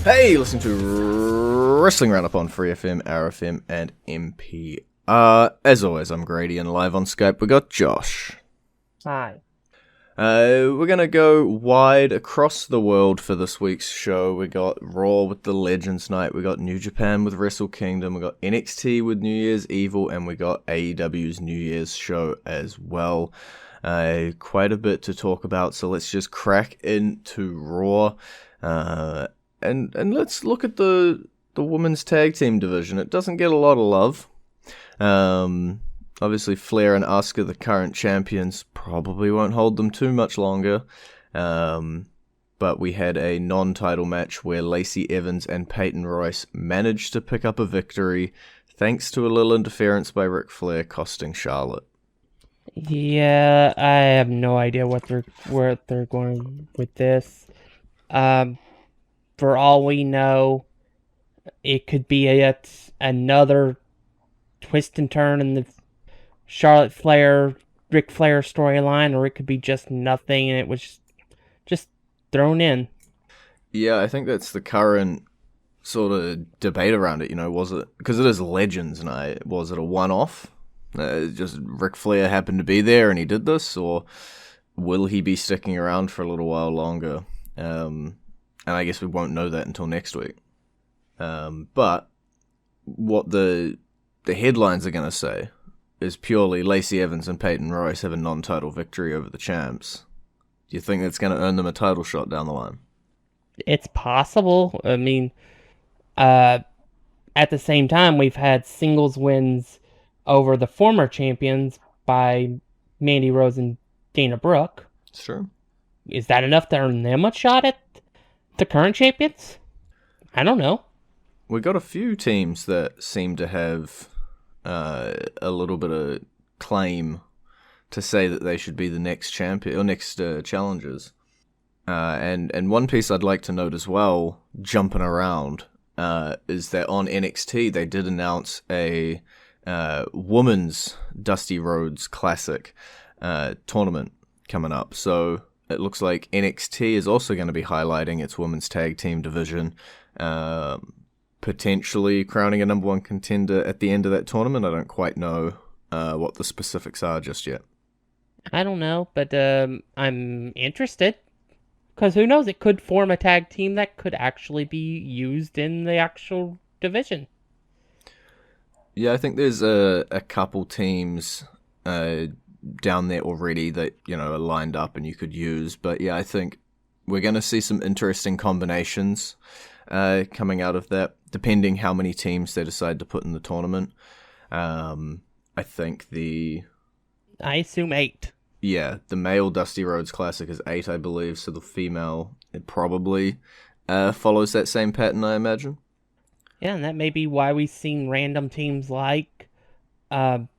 Hey, listen to Wrestling Roundup on FreeFM, ArrowFM, and MP. As always, I'm Grady, and live on Skype we got Josh. Hi. We're gonna go wide across the world for this week's show. We got Raw with the Legends Night, we got New Japan with Wrestle Kingdom, we got NXT with New Year's Evil, and we got AEW's New Year's show as well. Quite a bit to talk about, so let's just crack into Raw. And let's look at the women's tag team division. It doesn't get a lot of love. Obviously, Flair and Asuka, the current champions, probably won't hold them too much longer. But we had a non-title match where Lacey Evans and Peyton Royce managed to pick up a victory, thanks to a little interference by Ric Flair, costing Charlotte. Yeah, I have no idea where they're going with this. For all we know, it could be another twist and turn in the Charlotte Flair, Ric Flair storyline, or it could be just nothing and it was just thrown in. Yeah, I think that's the current sort of debate around it. Was it, because it is Legends Night, was it a one-off? Just Ric Flair happened to be there and he did this, or will he be sticking around for a little while longer? And I guess we won't know that until next week. But what the headlines are going to say is purely Lacey Evans and Peyton Royce have a non-title victory over the champs. Do you think that's going to earn them a title shot down the line? It's possible. I mean, at the same time, we've had singles wins over the former champions by Mandy Rose and Dana Brooke. Sure. Is that enough to earn them a shot at the current champions? I don't know. We got a few teams that seem to have a little bit of claim to say that they should be the next champion or next challengers. And one piece I'd like to note as well, jumping around, is that on NXT they did announce a women's Dusty Rhodes Classic tournament coming up. So it looks like NXT is also going to be highlighting its women's tag team division, potentially crowning a number one contender at the end of that tournament. I don't quite know what the specifics are just yet. I don't know, but I'm interested. Because who knows, it could form a tag team that could actually be used in the actual division. Yeah, I think there's a couple teams down there already that, are lined up and you could use. But yeah, I think we're going to see some interesting combinations coming out of that, depending how many teams they decide to put in the tournament. I think I assume 8. Yeah, the male Dusty Rhodes Classic is 8, I believe, so the female, it probably follows that same pattern, I imagine. Yeah, and that may be why we've seen random teams like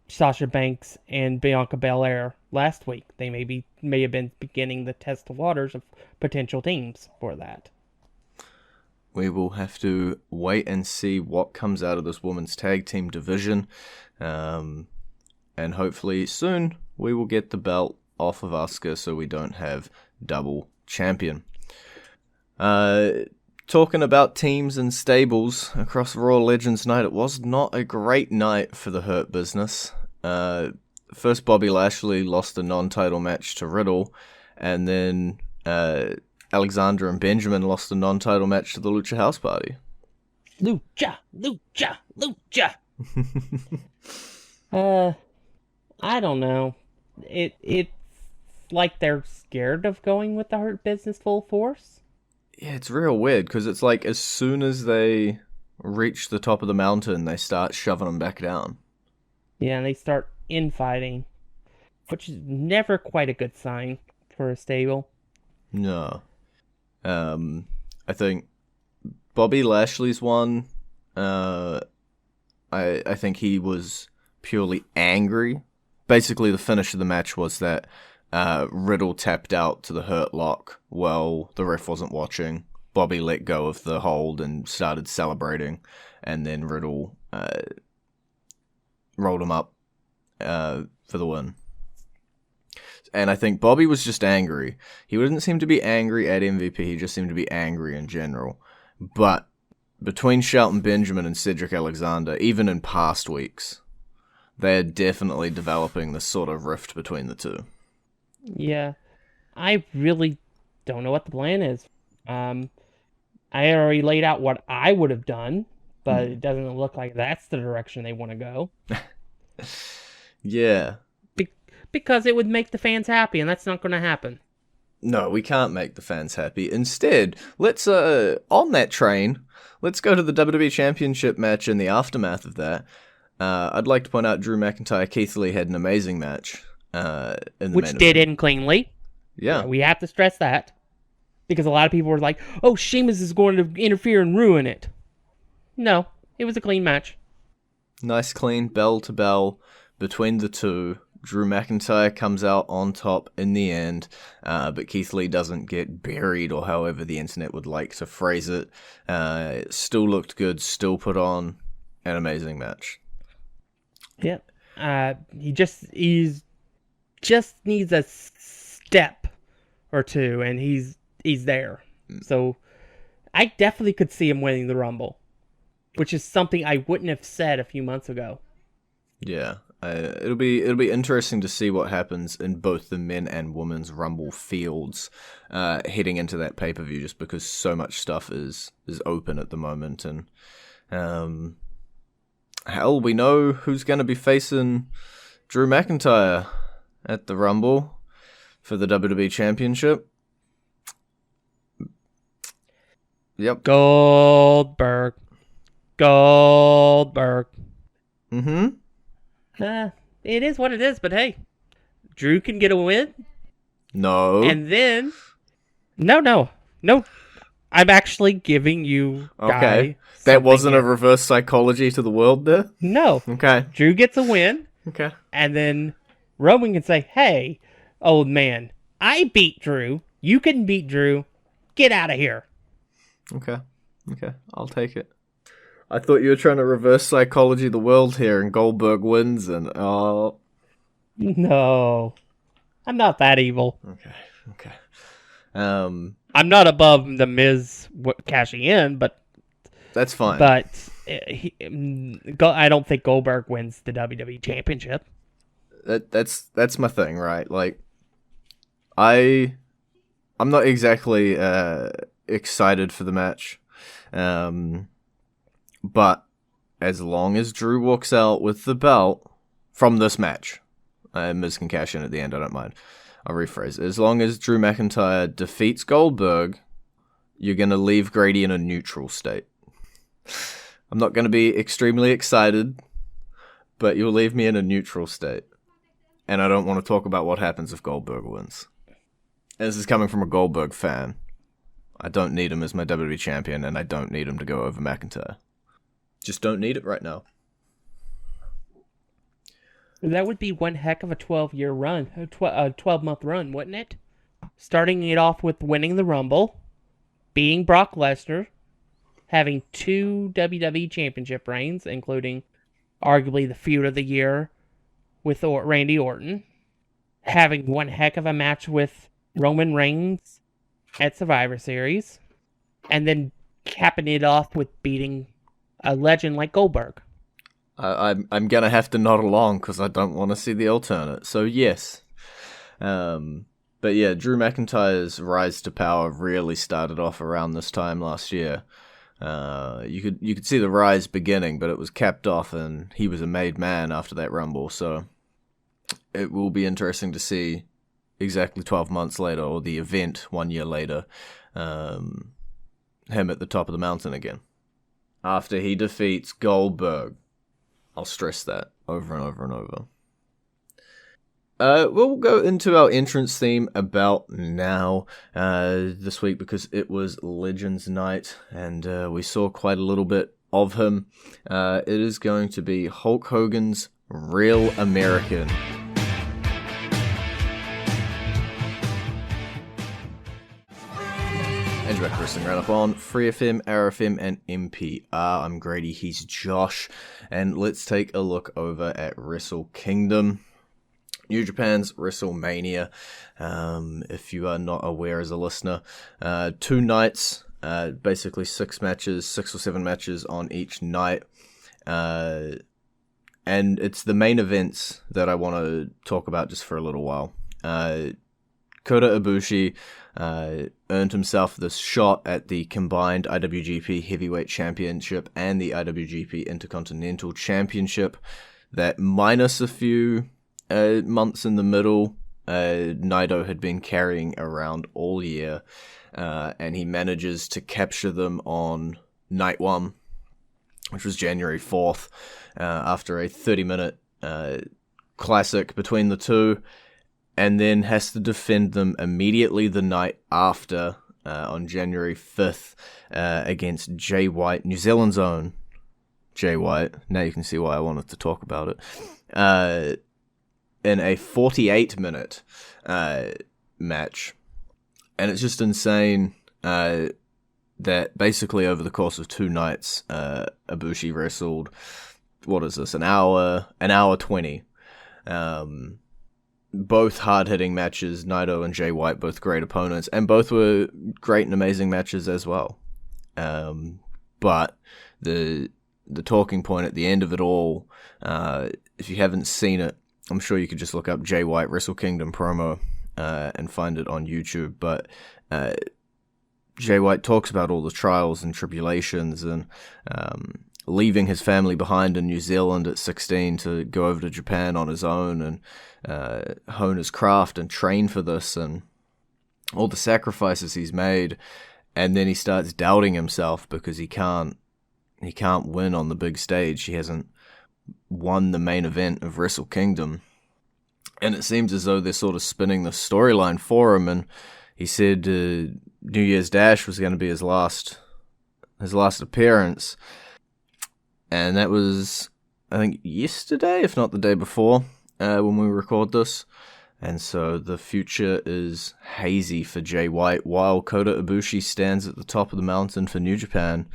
Sasha Banks and Bianca Belair last week. They may have been beginning to test the waters of potential teams for that. We will have to wait and see what comes out of this women's tag team division. And hopefully soon we will get the belt off of Asuka so we don't have double champion. Talking about teams and stables across Raw Legends Night, it was not a great night for the Hurt Business. First, Bobby Lashley lost a non-title match to Riddle, and then Alexander and Benjamin lost a non-title match to the Lucha House Party. Lucha! I don't know. It's like they're scared of going with the Hurt Business full force. Yeah, it's real weird, because it's like as soon as they reach the top of the mountain, they start shoving them back down. Yeah, and they start infighting, which is never quite a good sign for a stable. No. I think Bobby Lashley's one, I think he was purely angry. Basically, the finish of the match was that Riddle tapped out to the Hurt Lock while the ref wasn't watching. Bobby let go of the hold and started celebrating, and then Riddle rolled him up for the win. And I think Bobby was just angry. He didn't seem to be angry at MVP, he just seemed to be angry in general. But between Shelton Benjamin and Cedric Alexander, even in past weeks, they're definitely developing this sort of rift between the two. Yeah. I really don't know what the plan is. I already laid out what I would have done, but it doesn't look like that's the direction they want to go. Yeah. Because it would make the fans happy, and that's not going to happen. No, we can't make the fans happy. Instead, let's, on that train, let's go to the WWE Championship match and the aftermath of that. I'd like to point out Drew McIntyre, Keith Lee had an amazing match in the Which main did event. end cleanly. Yeah. We have to stress that. Because a lot of people were like, oh, Sheamus is going to interfere and ruin it. No, it was a clean match. Nice, clean, bell to bell between the two. Drew McIntyre comes out on top in the end, but Keith Lee doesn't get buried, or however the internet would like to phrase it. It still looked good, still put on an amazing match. Yeah. He just needs a step or two, and he's there. So I definitely could see him winning the Rumble, which is something I wouldn't have said a few months ago. Yeah. It'll be interesting to see what happens in both the men and women's Rumble fields heading into that pay-per-view, just because so much stuff is open at the moment. And hell, we know who's going to be facing Drew McIntyre at the Rumble for the WWE Championship. Yep. Goldberg. Mm-hmm. It is what it is, but hey, Drew can get a win. No. And then, no. I'm actually giving you Okay. That wasn't a reverse psychology to the world there? No. Okay. Drew gets a win. Okay. And then Roman can say, hey, old man, I beat Drew. You couldn't beat Drew. Get out of here. Okay. I'll take it. I thought you were trying to reverse psychology the world here, and Goldberg wins, and No. I'm not that evil. Okay. I'm not above the Miz cashing in, but that's fine. But I don't think Goldberg wins the WWE Championship. That's my thing, right? Like, I'm not exactly excited for the match, but as long as Drew walks out with the belt from this match, Miz can cash in at the end. I don't mind. I'll rephrase. As long as Drew McIntyre defeats Goldberg, you're gonna leave Grady in a neutral state. I'm not gonna be extremely excited, but you'll leave me in a neutral state. And I don't want to talk about what happens if Goldberg wins. And this is coming from a Goldberg fan. I don't need him as my WWE champion, and I don't need him to go over McIntyre. Just don't need it right now. That would be one heck of a 12-year run, a 12-month run, wouldn't it? Starting it off with winning the Rumble, beating Brock Lesnar, having 2 WWE Championship reigns, including arguably the feud of the year with Randy Orton, having one heck of a match with Roman Reigns at Survivor Series, and then capping it off with beating a legend like Goldberg. I'm gonna have to nod along because I don't want to see the alternate. So yes, but yeah, Drew McIntyre's rise to power really started off around this time last year. You could see the rise beginning, but it was capped off, and he was a made man after that Rumble. So it will be interesting to see exactly 12 months later, or the event 1 year later, him at the top of the mountain again after he defeats Goldberg. I'll stress that over and over and over. We'll go into our entrance theme about now this week, because it was Legends Night, and we saw quite a little bit of him. It is going to be Hulk Hogan's Real American. And you're back to Wrestling Roundup on FreeFM, ArrowFM, and NPR. I'm Grady, he's Josh, and let's take a look over at Wrestle Kingdom, New Japan's WrestleMania. If you are not aware as a listener, 2 nights Basically 6 or 7 matches on each night. And it's the main events that I want to talk about just for a little while. Kota Ibushi earned himself this shot at the combined IWGP Heavyweight Championship and the IWGP Intercontinental Championship. That minus a few months in the middle, Naito had been carrying around all year, and he manages to capture them on night 1, which was January 4th, after a 30-minute classic between the two, and then has to defend them immediately the night after, on January 5th, against Jay White, New Zealand's own Jay White. Now you can see why I wanted to talk about it. In a 48-minute match. And it's just insane that basically over the course of 2 nights, Ibushi wrestled, an hour 20. Both hard-hitting matches, Naito and Jay White, both great opponents, and both were great and amazing matches as well. But the talking point at the end of it all, if you haven't seen it, I'm sure you could just look up Jay White Wrestle Kingdom promo and find it on YouTube. But Jay White talks about all the trials and tribulations and leaving his family behind in New Zealand at 16 to go over to Japan on his own and hone his craft and train for this, and all the sacrifices he's made. And then he starts doubting himself because he can't win on the big stage. He hasn't won the main event of Wrestle Kingdom. And it seems as though they're sort of spinning the storyline for him. And he said New Year's Dash was going to be his last appearance. And that was, I think, yesterday, if not the day before, when we record this. And so the future is hazy for Jay White, while Kota Ibushi stands at the top of the mountain for New Japan,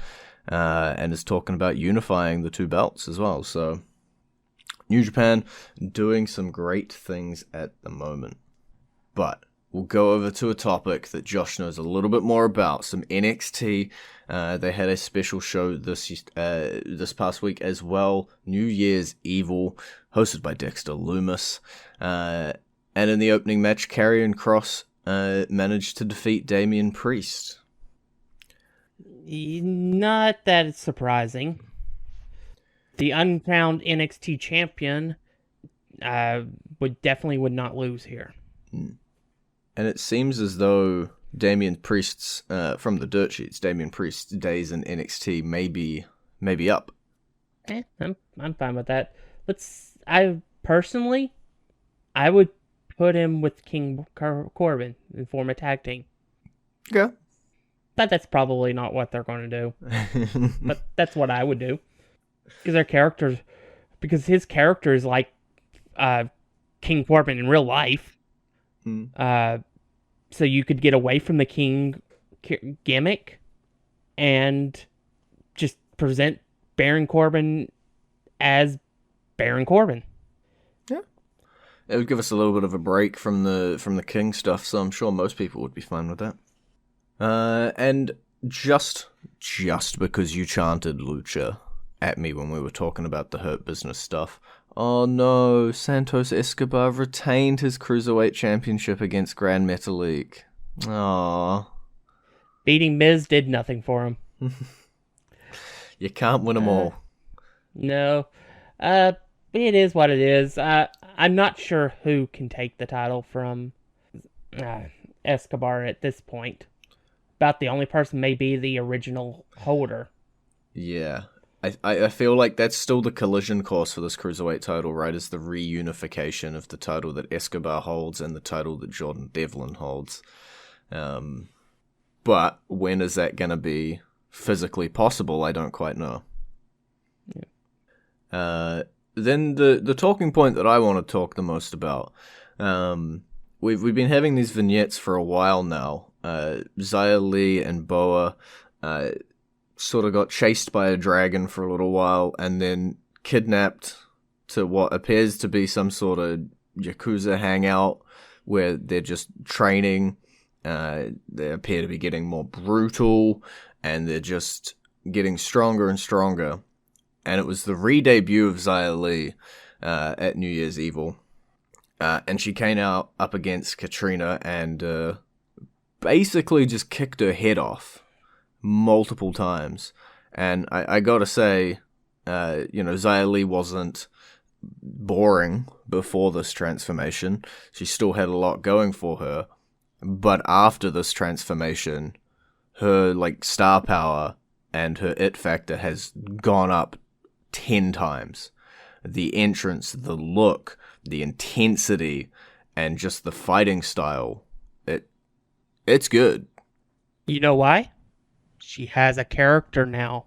and is talking about unifying the 2 belts as well. So New Japan doing some great things at the moment. But we'll go over to a topic that Josh knows a little bit more about, some NXT. They had a special show this past week as well, New Year's Evil, hosted by Dexter Lumis. And in the opening match, Karrion Kross managed to defeat Damian Priest. Not that it's surprising. The uncrowned NXT champion would not lose here. And it seems as though Damian Priest's, from the dirt sheets, Damian Priest's days in NXT may be up. I'm fine with that. I would put him with King Corbin and form a tag team. Yeah. But that's probably not what they're going to do. But that's what I would do. Because his character is like King Corbin in real life. So you could get away from the King gimmick and just present Baron Corbin as Baron Corbin. Yeah. It would give us a little bit of a break from the King stuff, so I'm sure most people would be fine with that. And just because you chanted Lucha at me when we were talking about the Hurt Business stuff, oh no, Santos Escobar retained his Cruiserweight Championship against Gran Metalik. Aww. Beating Miz did nothing for him. You can't win them all. No. It is what it is. I'm not sure who can take the title from Escobar at this point. About the only person may be the original holder. Yeah. I feel like that's still the collision course for this Cruiserweight title, right? Is the reunification of the title that Escobar holds and the title that Jordan Devlin holds. But when is that going to be physically possible? I don't quite know. Yeah. Then the talking point that I want to talk the most about. We've been having these vignettes for a while now. Xia Li and Boa sort of got chased by a dragon for a little while and then kidnapped to what appears to be some sort of Yakuza hangout where they're just training They appear to be getting more brutal, and they're just getting stronger and stronger. And it was the re-debut of Xia Li at New Year's Evil. And she came out up against Katrina and basically just kicked her head off multiple times. And I gotta say, Xia Li wasn't boring before this transformation. She still had a lot going for her. But after this transformation, her star power and her it factor has gone up 10 times. The entrance, the look, the intensity, and just the fighting style. It's good. You know why? She has a character now.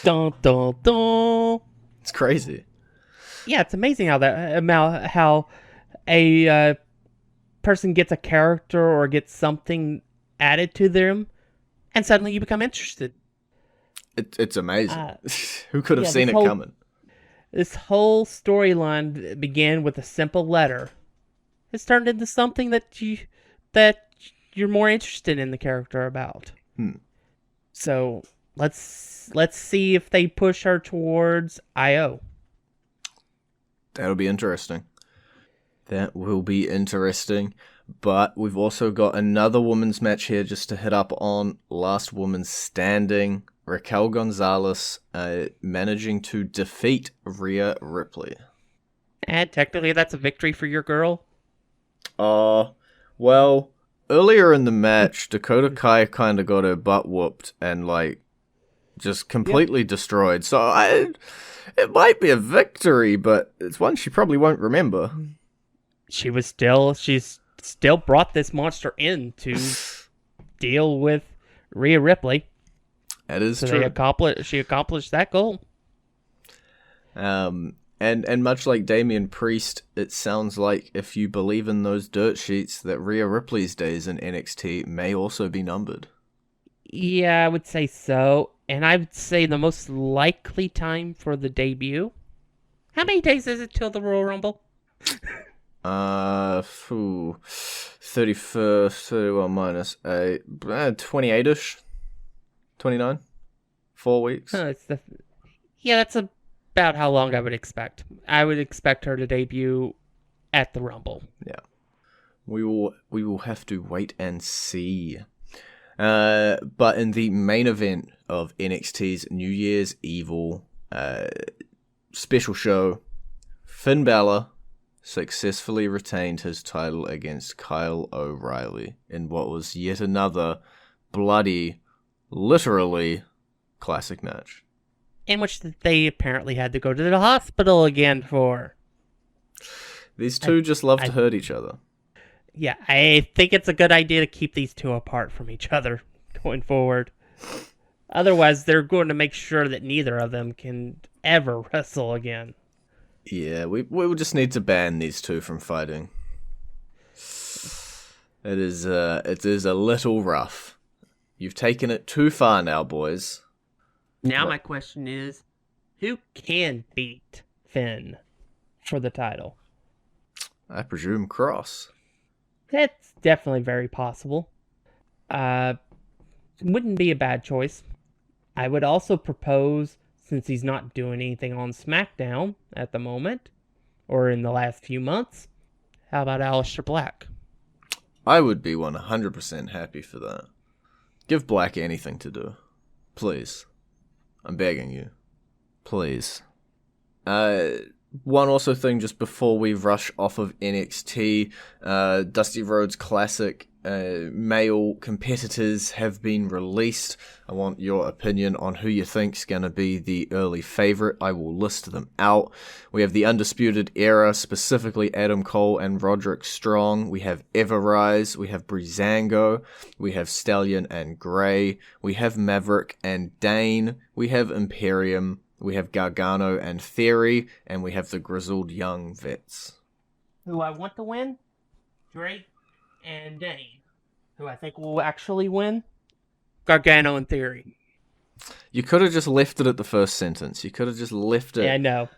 Dun, dun, dun. It's crazy. Yeah, it's amazing how a person gets a character or gets something added to them, and suddenly you become interested. It's amazing. Who could have seen it coming? This whole storyline began with a simple letter. It's turned into something that you're more interested in the character about. So let's see if they push her towards IO. That'll be interesting. That will be interesting. But we've also got another women's match here just to hit up on. Last woman standing. Raquel Gonzalez managing to defeat Rhea Ripley. And technically that's a victory for your girl. Well, earlier in the match, Dakota Kai kind of got her butt whooped and just completely destroyed. So it might be a victory, but it's one she probably won't remember. She's still brought this monster in to deal with Rhea Ripley. That is so true. She accomplished that goal. And much like Damian Priest, it sounds like if you believe in those dirt sheets, that Rhea Ripley's days in NXT may also be numbered. Yeah, I would say so. And I would say the most likely time for the debut. How many days is it till the Royal Rumble? 31st, 31 minus 8, 28-ish, 29, 4 weeks. That's about how long I would expect. I would expect her to debut at the Rumble. Yeah, we will have to wait and see. But in the main event of NXT's New Year's Evil special show, Finn Balor successfully retained his title against Kyle O'Reilly in what was yet another bloody, literally classic match. In which they apparently had to go to the hospital again for. These two just love to hurt each other. Yeah, I think it's a good idea to keep these two apart from each other going forward. Otherwise, they're going to make sure that neither of them can ever wrestle again. Yeah, we will just need to ban these two from fighting. It is a little rough. You've taken it too far now, boys. Now my question is, who can beat Finn for the title? I presume Cross. That's definitely very possible. Wouldn't be a bad choice. I would also propose, since he's not doing anything on SmackDown at the moment, or in the last few months, how about Aleister Black? I would be 100% happy for that. Give Black anything to do. Please. I'm begging you. Please. One also thing just before we rush off of NXT, Dusty Rhodes Classic male competitors have been released. I want your opinion on who you think's going to be the early favorite. I will list them out. We have the Undisputed Era, specifically Adam Cole and Roderick Strong. We have Everrise. We have Breezango. We have Stallion and Gray. We have Maverick and Dane. We have Imperium. We have Gargano and Theory. And we have the Grizzled Young Vets. Who I want to win? Drake and Dane. Who I think will actually win? Gargano and Theory. You could have just left it at the first sentence. You could have just left it. Yeah, I know.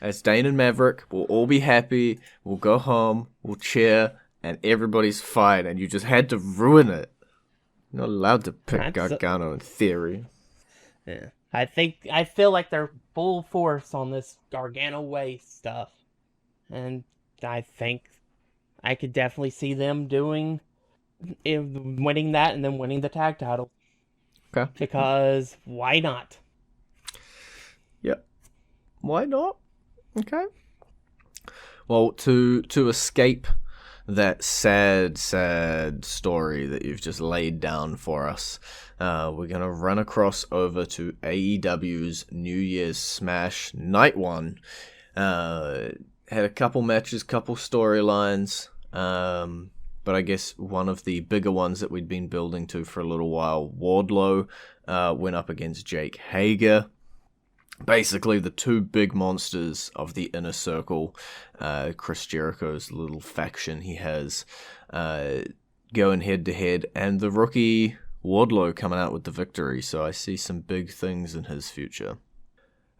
As Dane and Maverick, we'll all be happy. We'll go home. We'll cheer. and everybody's fine, and you just had to ruin it. You're not allowed to pick Gargano in theory. Yeah. I feel like they're full force on this Gargano Way stuff. And I think I could definitely see them winning that and then winning the tag title. Okay. Because why not? Yep. Why not? Okay. Well, to escape that sad story that you've just laid down for us, we're going to run across over to AEW's New Year's Smash Night 1. Had a couple matches, couple storylines, but I guess one of the bigger ones that we'd been building to for a little while, Wardlow, went up against Jake Hager. Basically, the two big monsters of the Inner Circle, Chris Jericho's little faction he has, going head-to-head, and the rookie Wardlow coming out with the victory, so I see some big things in his future.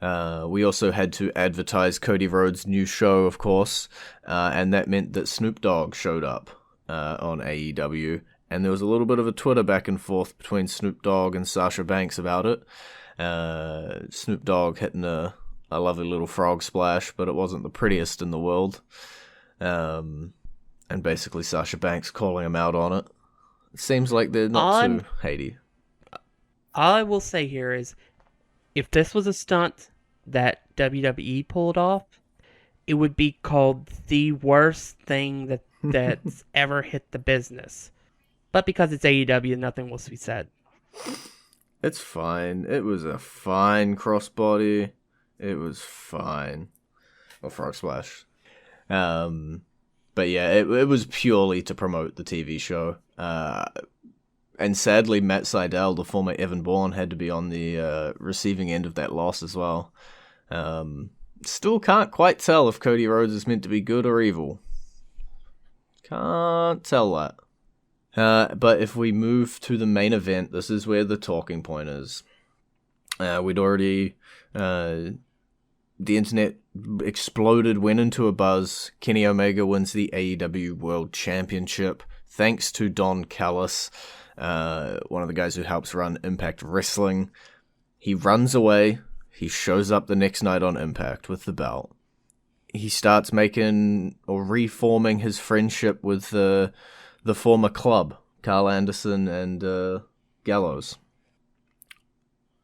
We also had to advertise Cody Rhodes' new show, of course, and that meant that Snoop Dogg showed up on AEW, and there was a little bit of a Twitter back and forth between Snoop Dogg and Sasha Banks about it. Snoop Dogg hitting a lovely little frog splash, but it wasn't the prettiest in the world. And basically Sasha Banks calling him out on it. It seems like they're not too hatey. All I will say here is, if this was a stunt that WWE pulled off, it would be called the worst thing that's ever hit the business. But because it's AEW, nothing will be said. It's fine. It was a fine crossbody. It was fine. Or frog splash. But yeah, it was purely to promote the TV show. And sadly, Matt Seidel, the former Evan Bourne, had to be on the receiving end of that loss as well. Still can't quite tell if Cody Rhodes is meant to be good or evil. Can't tell that. But if we move to the main event, this is where the talking point is. We'd already... the internet exploded, went into a buzz. Kenny Omega wins the AEW World Championship, thanks to Don Callis, one of the guys who helps run Impact Wrestling. He runs away. He shows up the next night on Impact with the belt. He starts making or reforming his friendship with the former club, Carl Anderson and Gallows.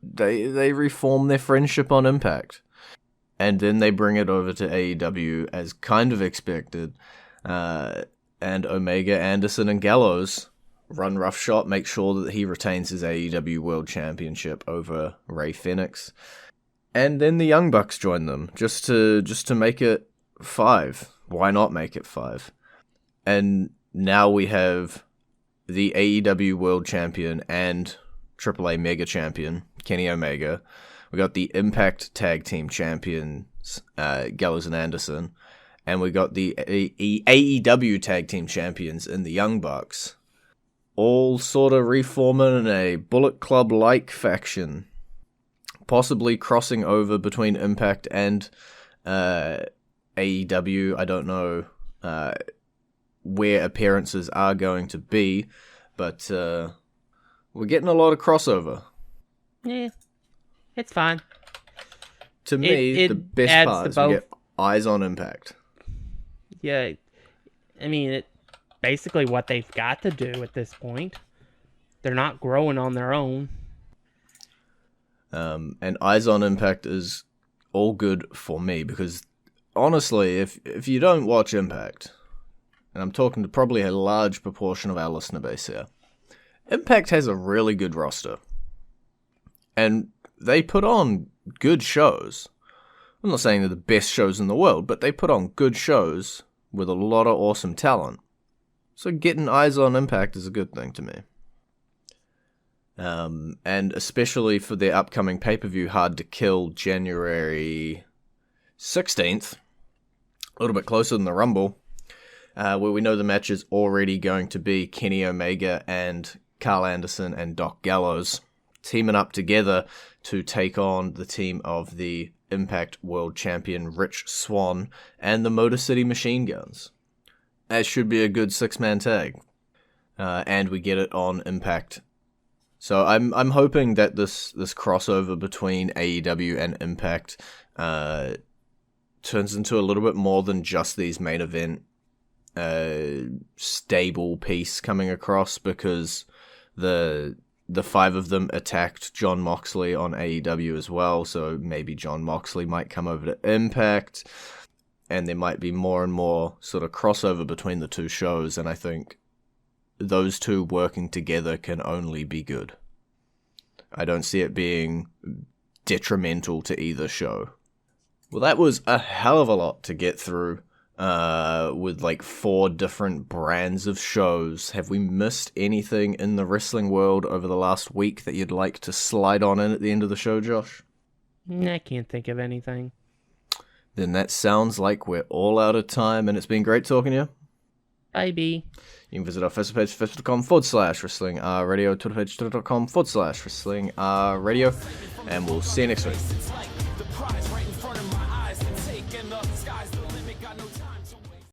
They reform their friendship on Impact. And then they bring it over to AEW as kind of expected. And Omega, Anderson, and Gallows run roughshod, make sure that he retains his AEW World Championship over Rey Fenix. And then the Young Bucks join them, just to make it 5. Why not make it 5? And now we have the AEW World Champion and AAA Mega Champion, Kenny Omega. We got the Impact Tag Team Champions, Gallows and Anderson. And we got the AEW Tag Team Champions in the Young Bucks. All sort of reforming in a Bullet Club-like faction. Possibly crossing over between Impact and AEW. I don't know where appearances are going to be. But we're getting a lot of crossover. Yeah. It's fine. To me, the best part is we get eyes on Impact. Yeah, I mean, it's basically what they've got to do at this point. They're not growing on their own. And eyes on Impact is all good for me, because honestly, if you don't watch Impact, and I'm talking to probably a large proportion of our listener base here, Impact has a really good roster. And they put on good shows. I'm not saying they're the best shows in the world, but they put on good shows with a lot of awesome talent. So getting eyes on Impact is a good thing to me. And especially for their upcoming pay-per-view, Hard to Kill, January 16th, a little bit closer than the Rumble, where we know the match is already going to be Kenny Omega and Carl Anderson and Doc Gallows teaming up together to take on the team of the Impact World Champion Rich Swann and the Motor City Machine Guns. That should be a good 6-man tag. And we get it on Impact. So I'm hoping that this crossover between AEW and Impact turns into a little bit more than just these main event stable piece coming across, because the 5 of them attacked Jon Moxley on AEW as well, so maybe Jon Moxley might come over to Impact, and there might be more and more sort of crossover between the two shows, and I think those two working together can only be good. I don't see it being detrimental to either show. Well, that was a hell of a lot to get through, with like 4 different brands of shows. Have we missed anything in the wrestling world over the last week that you'd like to slide on in at the end of the show, Josh? I can't think of anything. Then that sounds like we're all out of time, and it's been great talking to you. Bye, B. You can visit our Facebook page, facebook.com/wrestling radio, Twitter page, twitter.com/wrestling radio, and we'll see you next week.